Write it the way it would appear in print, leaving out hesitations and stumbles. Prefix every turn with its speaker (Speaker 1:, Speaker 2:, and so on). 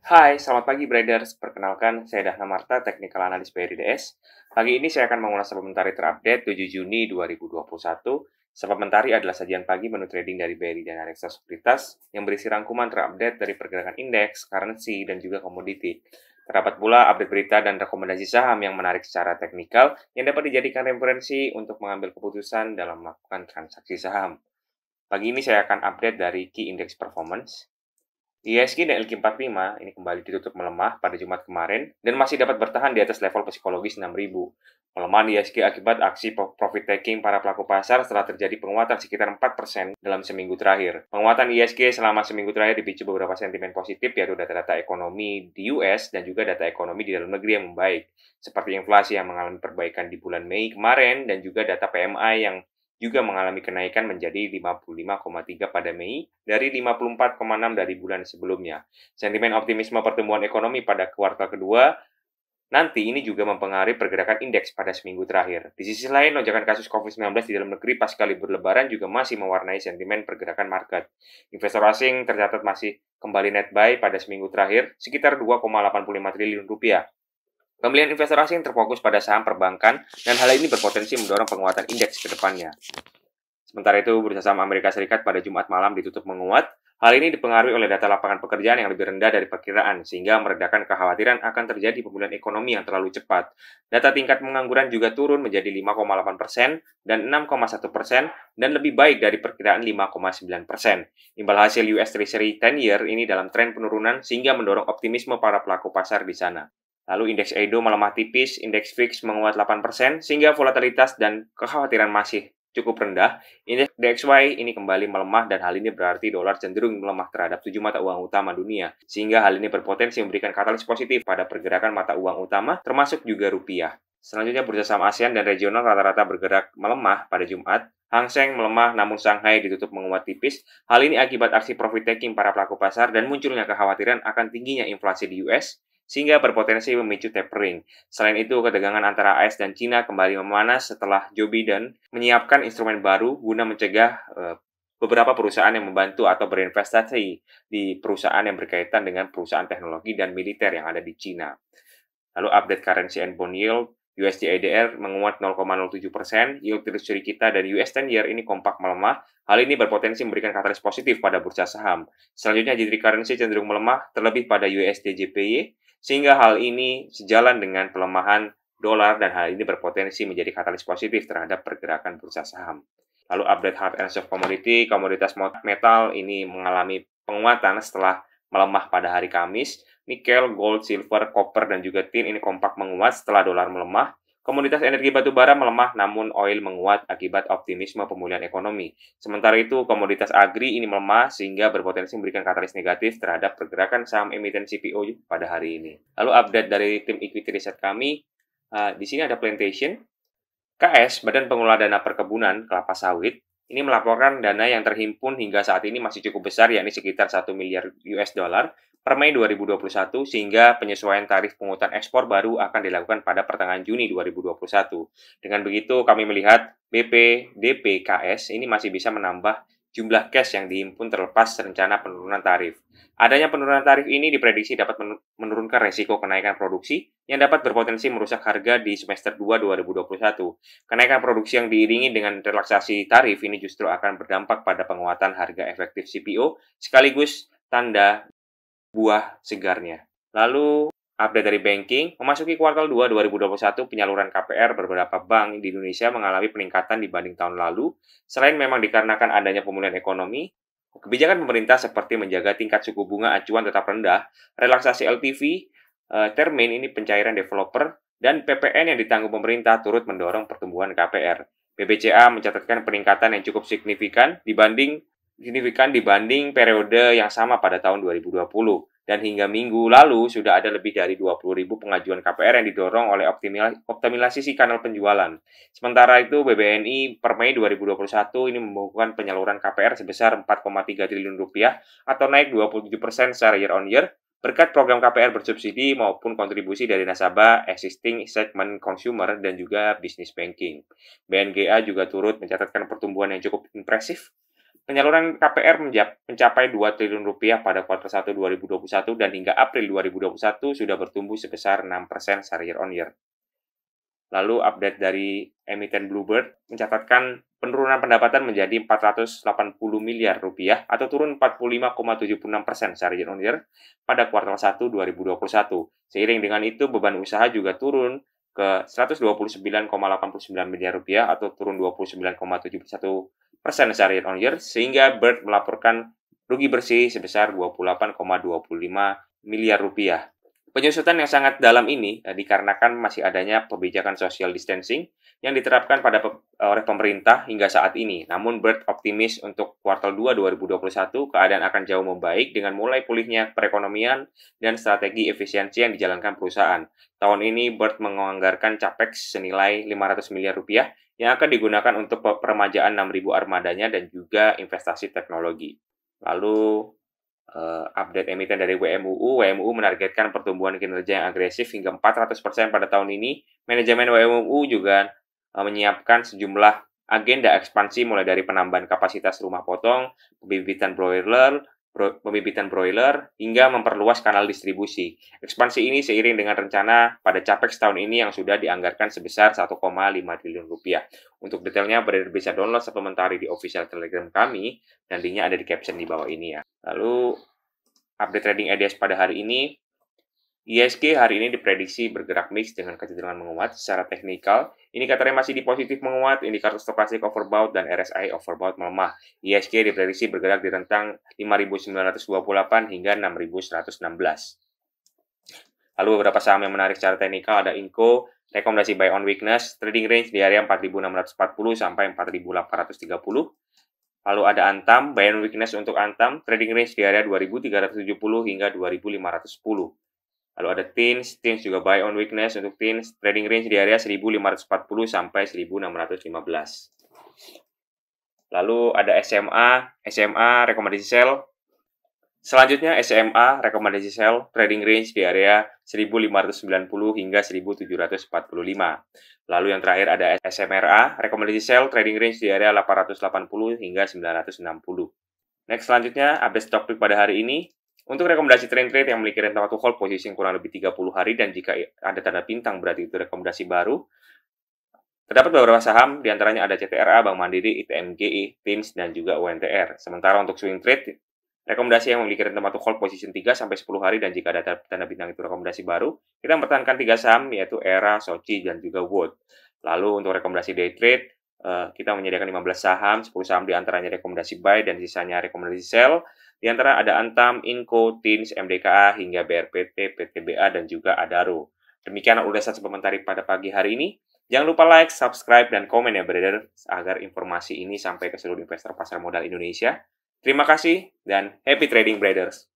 Speaker 1: Hai, selamat pagi Traders. Perkenalkan, saya Dahna Marta, Technical Analyst BRI DS. Pagi ini saya akan mengulas supplementary terupdate 7 Juni 2021. Supplementary adalah sajian pagi menu trading dari BRI dan Reksa Sekuritas yang berisi rangkuman terupdate dari pergerakan indeks, currency, dan juga komoditi. Terdapat pula update berita dan rekomendasi saham yang menarik secara teknikal yang dapat dijadikan referensi untuk mengambil keputusan dalam melakukan transaksi saham. Pagi ini saya akan update dari Key Index Performance. IHSG dan LQ45 ini kembali ditutup melemah pada Jumat kemarin dan masih dapat bertahan di atas level psikologis 6.000. Pelemahan IHSG akibat aksi profit taking para pelaku pasar setelah terjadi penguatan sekitar 4% dalam seminggu terakhir. Penguatan IHSG selama seminggu terakhir dipicu beberapa sentimen positif, yaitu data-data ekonomi di US dan juga data ekonomi di dalam negeri yang membaik, seperti inflasi yang mengalami perbaikan di bulan Mei kemarin dan juga data PMI yang juga mengalami kenaikan menjadi 55,3 pada Mei dari 54,6 dari bulan sebelumnya. Sentimen optimisme pertumbuhan ekonomi pada kuartal kedua nanti ini juga mempengaruhi pergerakan indeks pada seminggu terakhir. Di sisi lain, lonjakan kasus COVID-19 di dalam negeri pasca libur lebaran juga masih mewarnai sentimen pergerakan market. Investor asing tercatat masih kembali net buy pada seminggu terakhir, sekitar 2,85 triliun rupiah. Pembelian investor asing terfokus pada saham perbankan dan hal ini berpotensi mendorong penguatan indeks ke depannya. Sementara itu, bursa saham Amerika Serikat pada Jumat malam ditutup menguat. Hal ini dipengaruhi oleh data lapangan pekerjaan yang lebih rendah dari perkiraan, sehingga meredakan kekhawatiran akan terjadi pemulihan ekonomi yang terlalu cepat. Data tingkat pengangguran juga turun menjadi 5,8% dan 6,1% dan lebih baik dari perkiraan 5,9%. Imbal hasil US Treasury 10-year ini dalam tren penurunan sehingga mendorong optimisme para pelaku pasar di sana. Lalu indeks Edo melemah tipis, indeks VIX menguat 8%, sehingga volatilitas dan kekhawatiran masih cukup rendah. Indeks DXY ini kembali melemah dan hal ini berarti dolar cenderung melemah terhadap 7 mata uang utama dunia, sehingga hal ini berpotensi memberikan katalis positif pada pergerakan mata uang utama, termasuk juga rupiah. Selanjutnya, bursa saham ASEAN dan regional rata-rata bergerak melemah pada Jumat. Hang Seng melemah namun Shanghai ditutup menguat tipis. Hal ini akibat aksi profit taking para pelaku pasar dan munculnya kekhawatiran akan tingginya inflasi di US, sehingga berpotensi memicu tapering. Selain itu, ketegangan antara AS dan China kembali memanas setelah Joe Biden menyiapkan instrumen baru guna mencegah beberapa perusahaan yang membantu atau berinvestasi di perusahaan yang berkaitan dengan perusahaan teknologi dan militer yang ada di China. Lalu update currency and bond yield, USD ADR menguat 0,07%, yield treasury kita dan US 10-year ini kompak melemah. Hal ini berpotensi memberikan katalis positif pada bursa saham. Selanjutnya, GBP currency cenderung melemah, terlebih pada USD JPY, sehingga hal ini sejalan dengan pelemahan dolar dan hal ini berpotensi menjadi katalis positif terhadap pergerakan bursa saham. Lalu update hard and soft commodity, komoditas metal ini mengalami penguatan setelah melemah pada hari Kamis. Nikel, gold, silver, copper, dan juga tin ini kompak menguat setelah dolar melemah. Komoditas energi batu bara melemah namun oil menguat akibat optimisme pemulihan ekonomi. Sementara itu, komoditas agri ini melemah sehingga berpotensi memberikan katalis negatif terhadap pergerakan saham emiten CPO pada hari ini. Lalu update dari tim equity research kami, di sini ada Plantation. KS, Badan Pengelola Dana Perkebunan Kelapa Sawit, ini melaporkan dana yang terhimpun hingga saat ini masih cukup besar, yakni sekitar 1 miliar US dollar per Mei 2021, sehingga penyesuaian tarif pungutan ekspor baru akan dilakukan pada pertengahan Juni 2021. Dengan begitu, kami melihat BPDPKS ini masih bisa menambah jumlah cash yang dihimpun terlepas rencana penurunan tarif. Adanya penurunan tarif ini diprediksi dapat menurunkan resiko kenaikan produksi yang dapat berpotensi merusak harga di semester 2 2021. Kenaikan produksi yang diiringi dengan relaksasi tarif ini justru akan berdampak pada penguatan harga efektif CPO sekaligus tanda buah segarnya. Lalu, update dari banking, memasuki kuartal 2 2021, penyaluran KPR beberapa bank di Indonesia mengalami peningkatan dibanding tahun lalu. Selain memang dikarenakan adanya pemulihan ekonomi, kebijakan pemerintah seperti menjaga tingkat suku bunga acuan tetap rendah, relaksasi LTV, termin ini pencairan developer, dan PPN yang ditanggung pemerintah turut mendorong pertumbuhan KPR. BBCA mencatatkan peningkatan yang cukup signifikan dibanding periode yang sama pada tahun 2020. Dan hingga minggu lalu sudah ada lebih dari 20.000 pengajuan KPR yang didorong oleh optimalisasi kanal penjualan. Sementara itu, BBNI per Mei 2021 ini membukukan penyaluran KPR sebesar 4,3 triliun rupiah atau naik 27% secara year on year berkat program KPR bersubsidi maupun kontribusi dari nasabah, existing segment consumer, dan juga business banking. BNGA juga turut mencatatkan pertumbuhan yang cukup impresif Penyaluran KPR mencapai 2 triliun rupiah pada kuartal 1 2021 dan hingga April 2021 sudah bertumbuh sebesar 6% secara year on year. Lalu update dari emiten Bluebird mencatatkan penurunan pendapatan menjadi 480 miliar rupiah atau turun 45,76% secara year on year pada kuartal 1 2021. Seiring dengan itu beban usaha juga turun ke 129,89 miliar rupiah atau turun 29,71% secara year on year sehingga Bird melaporkan rugi bersih sebesar 28,25 miliar rupiah. Penyusutan yang sangat dalam ini dikarenakan masih adanya kebijakan social distancing yang diterapkan oleh pemerintah hingga saat ini. Namun Bird optimis untuk kuartal 2 2021 keadaan akan jauh membaik dengan mulai pulihnya perekonomian dan strategi efisiensi yang dijalankan perusahaan. Tahun ini Bird menganggarkan capex senilai 500 miliar rupiah yang akan digunakan untuk peremajaan 6.000 armadanya dan juga investasi teknologi. Lalu update emiten dari WMUU menargetkan pertumbuhan kinerja yang agresif hingga 400% pada tahun ini. Manajemen WMUU juga menyiapkan sejumlah agenda ekspansi mulai dari penambahan kapasitas rumah potong, pembibitan broiler, hingga memperluas kanal distribusi. Ekspansi ini seiring dengan rencana pada capex tahun ini yang sudah dianggarkan sebesar 1,5 triliun rupiah. Untuk detailnya, beredar bisa download supplementary di official Telegram kami, dan linknya ada di caption di bawah ini ya. Lalu, update trading EDS pada hari ini, ISG hari ini diprediksi bergerak mix dengan kecenderungan menguat secara teknikal. Indikatornya masih di positif menguat, indikator stokastik overbought dan RSI overbought melemah. ISG diprediksi bergerak di rentang 5.928 hingga 6.116. Lalu beberapa saham yang menarik secara teknikal ada Inco, rekomendasi buy on weakness, trading range di area 4.640 sampai 4.830. Lalu ada Antam, buy on weakness untuk Antam, trading range di area 2.370 hingga 2.510. Lalu ada TINS juga buy on weakness untuk TINS, trading range di area 1.540 sampai 1.615. Lalu ada SMA rekomendasi sell. Selanjutnya SMA rekomendasi sell, trading range di area 1.590 hingga 1.745. Lalu yang terakhir ada SMRA, rekomendasi sell, trading range di area 880 hingga 960. Next selanjutnya, update stock pick pada hari ini. Untuk rekomendasi trade yang memiliki rentang waktu hold posisi kurang lebih 30 hari dan jika ada tanda bintang berarti itu rekomendasi baru. Terdapat beberapa saham, diantaranya ada CTRA, Bank Mandiri, ITMGI, TINS, dan juga UNTR. Sementara untuk swing trade, rekomendasi yang memiliki rentang waktu hold position 3-10 hari dan jika ada tanda bintang itu rekomendasi baru, kita mempertahankan 3 saham yaitu ERA, Soci, dan juga Wood. Lalu untuk rekomendasi day trade, kita menyediakan 15 saham, 10 saham diantaranya rekomendasi buy dan sisanya rekomendasi sell. Di antara ada Antam, Inco, TINS, MDKA, hingga BRPT, PTBA, dan juga Adaro. Demikian ulasan supplementary pada pagi hari ini. Jangan lupa like, subscribe, dan komen ya trader agar informasi ini sampai ke seluruh investor pasar modal Indonesia. Terima kasih dan happy trading traders!